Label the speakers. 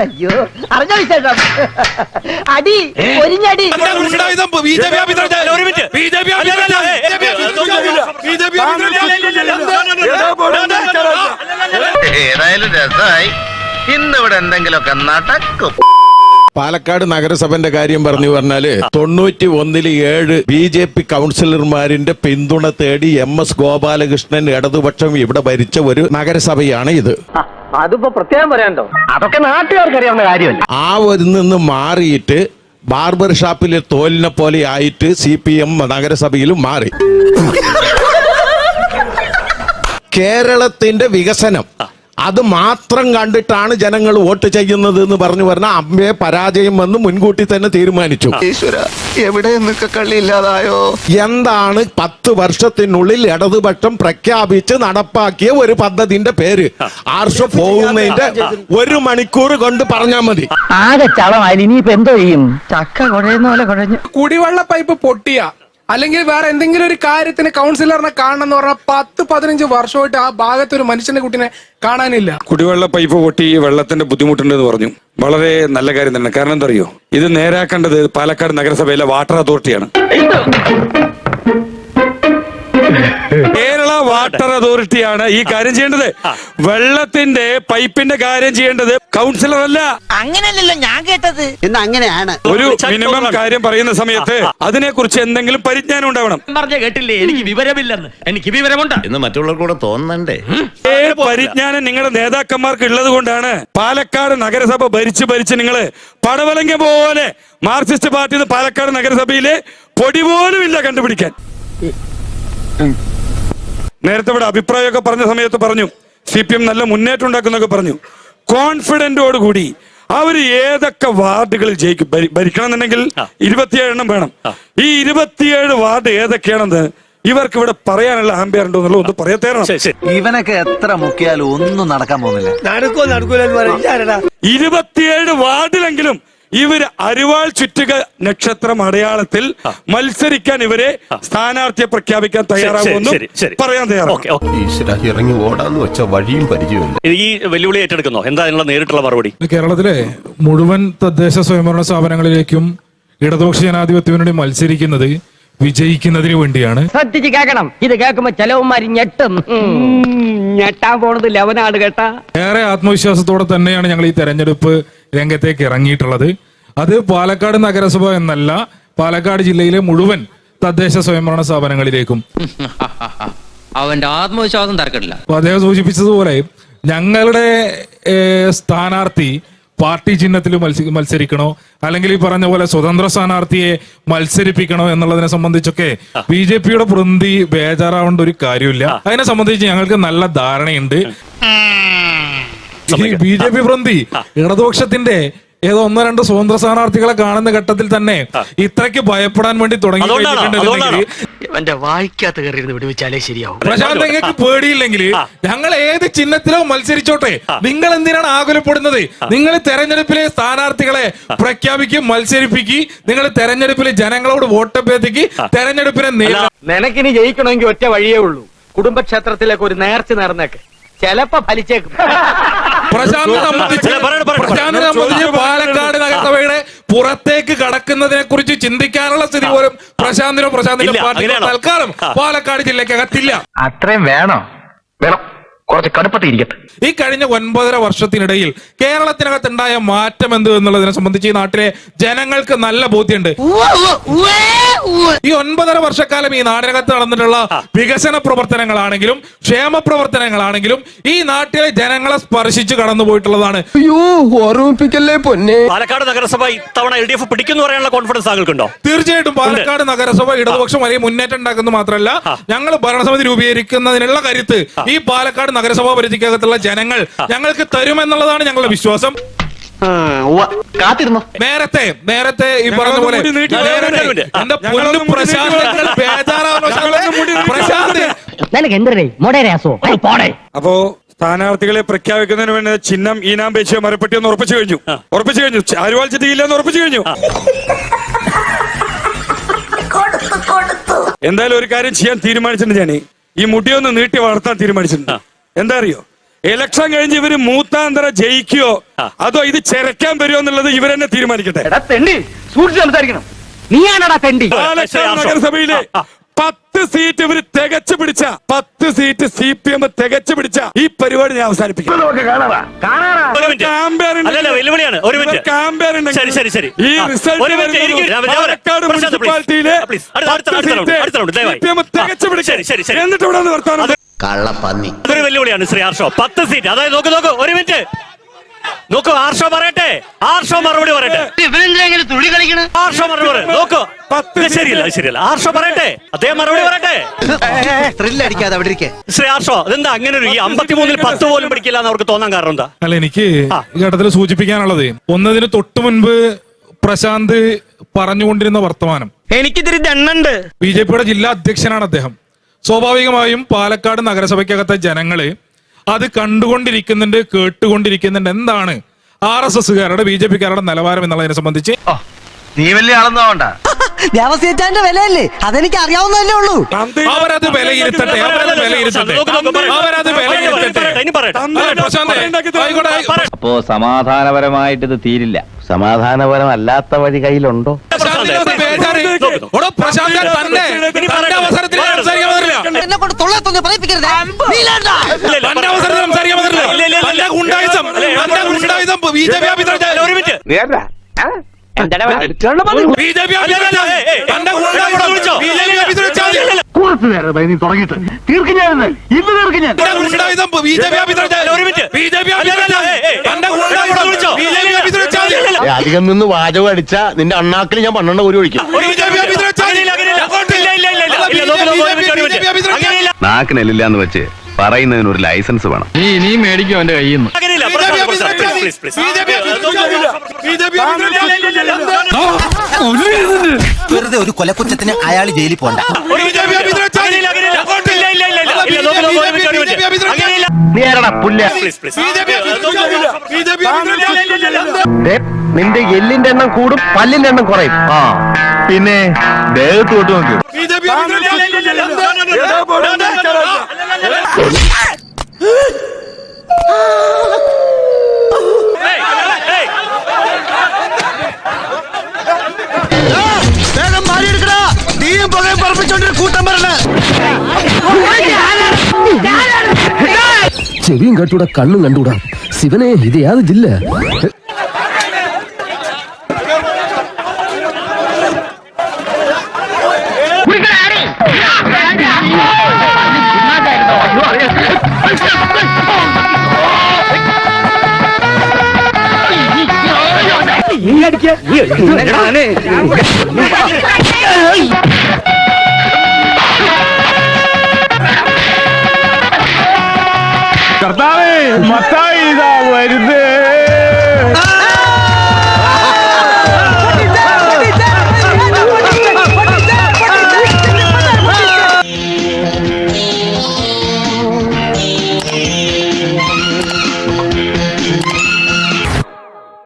Speaker 1: അയ്യോ അറിഞ്ഞ വിശേഷം അടി ഒരിഞ്ഞടി
Speaker 2: ഏതായാലും രസമായി ഇന്നിവിടെ എന്തെങ്കിലുമൊക്കെ നടക്കും.
Speaker 3: പാലക്കാട് നഗരസഭന്റെ കാര്യം പറഞ്ഞു പറഞ്ഞാല് 91-7 BJP കൗൺസിലർമാരിന്റെ പിന്തുണ തേടി MS ഗോപാലകൃഷ്ണൻ ഇടതുപക്ഷം ഇവിടെ ഭരിച്ച ഒരു നഗരസഭയാണ് ഇത്.
Speaker 1: അതിപ്പോ പ്രത്യേകം പറയാണ്ടോ, അതൊക്കെ നാട്ടുകാർക്ക് അറിയാവുന്ന കാര്യമല്ല.
Speaker 3: ആ ഒരു നിന്ന് മാറിയിട്ട് ബാർബർ ഷാപ്പിലെ തോലിനെ പോലെ ആയിട്ട് CPM നഗരസഭയിലും മാറി. കേരളത്തിന്റെ വികസനം അത് മാത്രം കണ്ടിട്ടാണ് ജനങ്ങൾ വോട്ട് ചെയ്യുന്നത് എന്ന് പറഞ്ഞു പറഞ്ഞാൽ അമ്മയെ പരാജയം വന്ന് മുൻകൂട്ടി തന്നെ തീരുമാനിച്ചു.
Speaker 2: എവിടെ നിന്നൊക്കെ കളിയില്ലാതായോ?
Speaker 3: എന്താണ് 10 വർഷത്തിനുള്ളിൽ ഇടതുപക്ഷം പ്രഖ്യാപിച്ച് നടപ്പാക്കിയ ഒരു പദ്ധതിന്റെ പേര്? ആർഷ പോകുന്നതിന്റെ 1 മണിക്കൂർ കൊണ്ട് പറഞ്ഞാൽ മതി.
Speaker 1: ആകെ ചളമായി. ഇനിയിപ്പോ എന്തോ ചെയ്യും? ചക്ക കുഴയുന്ന പോലെ കുഴഞ്ഞു.
Speaker 4: കുടിവെള്ള പൈപ്പ് പൊട്ടിയ അല്ലെങ്കിൽ വേറെ എന്തെങ്കിലും ഒരു കാര്യത്തിന് കൗൺസിലറിനെ കാണണം എന്ന് പറഞ്ഞാൽ 10-15 വർഷമായിട്ട് ആ ഭാഗത്ത് ഒരു മനുഷ്യന്റെ കുട്ടിനെ കാണാനില്ല.
Speaker 5: കുടിവെള്ള പൈപ്പ് പൊട്ടി വെള്ളത്തിന്റെ ബുദ്ധിമുട്ടുണ്ടെന്ന് പറഞ്ഞു. വളരെ നല്ല കാര്യം തന്നെ. കാരണം എന്താ അറിയോ, ഇത് നേരാക്കേണ്ടത് പാലക്കാട് നഗരസഭയിലെ വാട്ടർ അതോറിറ്റിയാണ്. കേരള വാട്ടർ അതോറിറ്റിയാണ് ഈ കാര്യം ചെയ്യേണ്ടത്. വെള്ളത്തിന്റെ പൈപ്പിന്റെ കാര്യം ചെയ്യേണ്ടത് കൗൺസിലർ അല്ല.
Speaker 6: അങ്ങനെയല്ലല്ലോ ഞാൻ കേട്ടത്.
Speaker 1: എന്ന് അങ്ങനെയാണ്.
Speaker 5: ഒരു മിനിമം കാര്യം പറയുന്ന സമയത്ത് അതിനെക്കുറിച്ച് എന്തെങ്കിലും പരിജ്ഞാനം ഉണ്ടാവണം.
Speaker 6: പറഞ്ഞ കേട്ടില്ലേ, എനിക്ക് വിവരമില്ലെന്ന്. എനിക്ക് വിവരമുണ്ട് എന്ന് മറ്റുള്ളവർക്ക് കൂടെ തോന്നണ്ടേ.
Speaker 5: പരിജ്ഞാനം നിങ്ങളുടെ നേതാക്കന്മാർക്ക് ഉള്ളത് കൊണ്ടാണ് പാലക്കാട് നഗരസഭ ഭരിച്ച് നിങ്ങള് പടവലങ്ക പോലെ മാർക്സിസ്റ്റ് പാർട്ടി പാലക്കാട് നഗരസഭയിലെ പൊടി പോലും ഇല്ല കണ്ടുപിടിക്കാൻ. നേരത്തെ ഇവിടെ അഭിപ്രായമൊക്കെ പറഞ്ഞ സമയത്ത് പറഞ്ഞു CPM നല്ല മുന്നേറ്റം ഉണ്ടാക്കുന്നൊക്കെ പറഞ്ഞു. കോൺഫിഡന്റോട് കൂടി അവര് ഏതൊക്കെ വാർഡുകളിൽ ജയിക്കും? ഭരിക്കണം എന്നുണ്ടെങ്കിൽ 27 എണ്ണം വേണം. ഈ 27 വാർഡ് ഏതൊക്കെയാണെന്ന് ഇവർക്ക് ഇവിടെ പറയാനുള്ള ആംബിയർ ഉണ്ടോ എന്നുള്ളത് ഒന്ന് പറയത്തേരണം.
Speaker 7: ഇവനൊക്കെ എത്ര മുക്കിയാലും ഒന്നും നടക്കാൻ പോകുന്നില്ല.
Speaker 5: 27 വാർഡിലെങ്കിലും ഇവര് അരിവാൾ ചുറ്റുക നക്ഷത്രം അടയാളത്തിൽ മത്സരിക്കാൻ ഇവരെ സ്ഥാനാർത്ഥിയെ പ്രഖ്യാപിക്കാൻ തയ്യാറാകുമെന്നും പറയാൻ തയ്യാറാണ്.
Speaker 8: ഇറങ്ങി ഓടാന്ന് വെച്ച വഴിയും പരിചയമില്ല.
Speaker 6: ഈ വെല്ലുവിളി ഏറ്റെടുക്കുന്നോ? എന്താ അതിനുള്ള നേരിട്ടുള്ള മറുപടി?
Speaker 9: കേരളത്തിലെ മുഴുവൻ തദ്ദേശ സ്വയംഭരണ സ്ഥാപനങ്ങളിലേക്കും ഇടതുപക്ഷ ജനാധിപത്യം വേണ്ടി മത്സരിക്കുന്നത് വിജയിക്കുന്നതിന് വേണ്ടിയാണ്.
Speaker 1: ശ്രദ്ധിച്ച് കേൾക്കണം. ഇത് കേൾക്കുമ്പോ ചെലവന്മാര് ഞെട്ടും. ഞെട്ടാൻ പോണത് ലെവനാണ് കേട്ടാ.
Speaker 9: ഏറെ ആത്മവിശ്വാസത്തോടെ തന്നെയാണ് ഞങ്ങൾ ഈ തെരഞ്ഞെടുപ്പ് രംഗത്തേക്ക് ഇറങ്ങിയിട്ടുള്ളത്. അത് പാലക്കാട് നഗരസഭ എന്നല്ല, പാലക്കാട് ജില്ലയിലെ മുഴുവൻ തദ്ദേശ സ്വയംഭരണ സ്ഥാപനങ്ങളിലേക്കും.
Speaker 6: അവന്റെ ആത്മവിശ്വാസം തർക്കമില്ല.
Speaker 9: അദ്ദേഹം സൂചിപ്പിച്ചതുപോലെ ഞങ്ങളുടെ സ്ഥാനാർത്ഥി പാർട്ടി ചിഹ്നത്തിൽ മത്സരിക്കണോ അല്ലെങ്കിൽ ഈ പറഞ്ഞ പോലെ സ്വതന്ത്ര സ്ഥാനാർത്ഥിയെ മത്സരിപ്പിക്കണോ എന്നുള്ളതിനെ സംബന്ധിച്ചൊക്കെ BJPയുടെ പ്രതി ബേജാറാവേണ്ട ഒരു കാര്യമില്ല. അതിനെ സംബന്ധിച്ച് ഞങ്ങൾക്ക് നല്ല ധാരണയുണ്ട്. ഈ BJP പ്രതി ഇടതുപക്ഷത്തിന്റെ ഏതോ 1-2 സ്വതന്ത്ര സ്ഥാനാർത്ഥികളെ കാണുന്ന ഘട്ടത്തിൽ തന്നെ ഇത്രയ്ക്ക് ഭയപ്പെടാൻ വേണ്ടി തുടങ്ങി
Speaker 6: വായിക്കാത്ത കയറി വിടുവിച്ചാലേ ശരിയാവും.
Speaker 9: പ്രശാന്ത്, നിങ്ങൾക്ക് പേടിയില്ലെങ്കിൽ ഞങ്ങൾ ഏത് ചിഹ്നത്തിലോ മത്സരിച്ചോട്ടെ. നിങ്ങൾ എന്തിനാണ് ആകുലപ്പെടുന്നത്? നിങ്ങൾ തെരഞ്ഞെടുപ്പിലെ സ്ഥാനാർത്ഥികളെ പ്രഖ്യാപിക്കും, മത്സരിപ്പിക്കും. നിങ്ങൾ തെരഞ്ഞെടുപ്പിലെ ജനങ്ങളോട് വോട്ടഭ്യർത്ഥിക്ക്, തെരഞ്ഞെടുപ്പിനെ
Speaker 1: നിനക്കിനി ജയിക്കണമെങ്കിൽ ഒറ്റ വഴിയേ ഉള്ളൂ. കുടുംബക്ഷേത്രത്തിലേക്ക് ഒരു നേർച്ച നേർന്നേക്ക്. ചിലപ്പോ ഫലിച്ചേക്കും.
Speaker 9: പ്രശാന്തിനെ സംബന്ധിച്ച് പാലക്കാട് നഗരസഭയുടെ പുറത്തേക്ക് കടക്കുന്നതിനെ കുറിച്ച് ചിന്തിക്കാനുള്ള സ്ഥിതി പോലും പ്രശാന്തിന്റെ പാർട്ടിയോ തൽക്കാലം പാലക്കാട് ജില്ലക്കകത്തില്ല.
Speaker 7: അത്രയും വേണോ? വേണം, കുറച്ച് കടുപ്പത്തിരിക്കട്ടെ.
Speaker 9: ഈ കഴിഞ്ഞ 9.5 വർഷത്തിനിടയിൽ കേരളത്തിനകത്തുണ്ടായ മാറ്റം എന്ത് എന്നുള്ളതിനെ സംബന്ധിച്ച് ഈ നാട്ടിലെ ജനങ്ങൾക്ക് നല്ല ബോധ്യമുണ്ട്. ഈ 9.5 വർഷക്കാലം ഈ നാടിനകത്ത് നടന്നിട്ടുള്ള വികസന പ്രവർത്തനങ്ങളാണെങ്കിലും ക്ഷേമ പ്രവർത്തനങ്ങളാണെങ്കിലും ഈ നാട്ടിലെ ജനങ്ങളെ സ്പർശിച്ച് കടന്നുപോയിട്ടുള്ളതാണ്.
Speaker 4: ഓർമ്മിപ്പിക്കല്ലേ പൊന്നെ.
Speaker 6: പാലക്കാട് നഗരസഭ ഇത്തവണ LDF പിടിക്കുന്നു പറയാനുള്ള കോൺഫിഡൻസ് താങ്കൾക്കുണ്ടോ?
Speaker 9: തീർച്ചയായിട്ടും പാലക്കാട് നഗരസഭ ഇടതുപക്ഷം വലിയ മുന്നേറ്റം ഉണ്ടാക്കുന്നത് മാത്രമല്ല, ഞങ്ങൾ ഭരണസമിതി രൂപീകരിക്കുന്നതിനുള്ള കരുത്ത് ഈ പാലക്കാട് നഗരസഭാ പരിധിക്കകത്തുള്ള ജനങ്ങൾ ഞങ്ങൾക്ക് തരുമെന്നുള്ളതാണ് ഞങ്ങളുടെ വിശ്വാസം.
Speaker 7: കാത്തിരുന്നു.
Speaker 9: നേരത്തെ ഈ പറഞ്ഞ പോലെ എന്റെ പൊന്നു പ്രശാന്ത്
Speaker 5: അപ്പോ സ്ഥാനാർത്ഥികളെ പ്രഖ്യാപിക്കുന്നതിന് വേണ്ടി ചിഹ്നം ഈനാം പേശിയോ മരപ്പെട്ടിയോ എന്ന് ഉറപ്പിച്ചു കഴിഞ്ഞു. അരിവാൾ ചിട്ടിയില്ലെന്ന് ഉറപ്പിച്ചു കഴിഞ്ഞു. എന്തായാലും ഒരു കാര്യം ചെയ്യാൻ തീരുമാനിച്ചിട്ടുണ്ട്. ഞാൻ ഈ മുടിയൊന്ന് നീട്ടി വളർത്താൻ തീരുമാനിച്ചിട്ടുണ്ട്. എന്താ അറിയോ, ഇലക്ഷൻ കഴിഞ്ഞ് ഇവര് മൂത്താന്തര ജയിക്കുകയോ അതോ ഇത് ചെരക്കാൻ വരുമോ എന്നുള്ളത് ഇവരെന്നെ തീരുമാനിക്കട്ടെ.
Speaker 1: സൂക്ഷിച്ച് സംസാരിക്കണം. നീയാണടാ തെണ്ടി.
Speaker 5: പാലക്കാട് നഗരസഭയിലെ 10 സീറ്റ് ഇവര് തികച്ചു പിടിച്ച 10 സീറ്റ് CPM തികച്ചു പിടിച്ച ഈ പരിപാടി ഞാൻ അവസാനിപ്പിക്കും.
Speaker 6: വെല്ലുവിളിയാണ്. ഒരു മിനിറ്റ്. ശരി ശരി.
Speaker 5: ഈ റിസൾട്ട് പാലക്കാട് മുനിസിപ്പാലിറ്റിയിലെ തികച്ചു പിടിക്കും. എന്നിട്ട് ഇവിടെ നിന്ന് വർത്താനം
Speaker 2: കള്ളപ്പന്നി.
Speaker 6: അതൊരു വെല്ലുവിളിയാണ് ശ്രീ ആർഷോ. 10 സീറ്റ്. അതായത് നോക്കൂ ഒരു മിനിറ്റ് നോക്കൂ. ആർഷോ പറയട്ടെ. ആർഷോ മറുപടി പറയട്ടെ. ആർഷോ മറുപടി പറയട്ടെ. നോക്കൂ. ശരിയല്ല. ആർഷോ പറയട്ടെ. അദ്ദേഹം മറുപടി പറയട്ടെ.
Speaker 2: ത്രില്ലടിക്കാതെ അവിടെ ഇരിക്കെ.
Speaker 6: ശ്രീ ആർഷോ, അതെന്താ അങ്ങനെ ഒരു 53-ൽ 10 പോലും പിടിക്കില്ല എന്ന് അവർക്ക് തോന്നാൻ കാരണം എന്താ?
Speaker 9: അല്ല, എനിക്ക് ഈ ഘട്ടത്തിൽ സൂചിപ്പിക്കാനുള്ളത്, ഒന്നതിന് തൊട്ടു മുൻപ് പ്രശാന്ത് പറഞ്ഞുകൊണ്ടിരുന്ന വർത്തമാനം,
Speaker 1: എനിക്കിതിരി ദണ്ണുണ്ട്.
Speaker 9: BJPയുടെ ജില്ലാ അധ്യക്ഷനാണ് അദ്ദേഹം. സ്വാഭാവികമായും പാലക്കാട് നഗരസഭയ്ക്കകത്തെ ജനങ്ങള് അത് കണ്ടുകൊണ്ടിരിക്കുന്നുണ്ട്, കേട്ടുകൊണ്ടിരിക്കുന്നുണ്ട്. എന്താണ് RSSകാരുടെ BJPക്കാരുടെ നിലവാരം എന്നുള്ളതിനെ സംബന്ധിച്ച്
Speaker 2: നീ വലിയ ആളെന്നാവണ്ട.
Speaker 10: ദേവസ്വത്തിന്റെ വിലയല്ലേ, അതെനിക്ക് അറിയാവുന്നതല്ലേ ഉള്ളൂ.
Speaker 9: അവരത് വിലയിരുത്തട്ടെ.
Speaker 7: അപ്പോ സമാധാനപരമായിട്ട് ഇത് തീരില്ല. സമാധാനപരമല്ലാത്ത വഴി കയ്യിലുണ്ടോ?
Speaker 10: എന്നെ കൊണ്ട് തൊള്ളത്തൊന്ന് പറയിപ്പിക്കരുത്.
Speaker 7: അധികം നിന്ന് വാചകം അടിച്ച നിന്റെ അണ്ണാക്കിൽ ഞാൻ 12 കോരി ഒഴിക്കും. നാക്കിനെല്ലാന്ന് വെച്ച് പറയുന്നതിന് ഒരു ലൈസൻസ് വേണം.
Speaker 1: നീ ഇനിയും മേടിക്കും അവന്റെ കയ്യിൽ നിന്ന്.
Speaker 10: വെറുതെ ഒരു കൊലക്കുറ്റത്തിന് അയാൾ ജയിലിൽ പോണ്ട.
Speaker 7: നീ ആരടാ പുല്ല? നിന്റെ എല്ലിന്റെ എണ്ണം കൂടും, പല്ലിന്റെ എണ്ണം കുറയും. ആ പിന്നെ ദേഹത്ത് തൊട്ട് നോക്ക്.
Speaker 8: ചെവിയും കട്ടൂടാ, കണ്ണും കണ്ടൂടാ. ശിവനെ, ഇത് യാത് ജില്ല?
Speaker 5: കർത്താവേ, മത്തായി ഇതാ വരുന്നേ.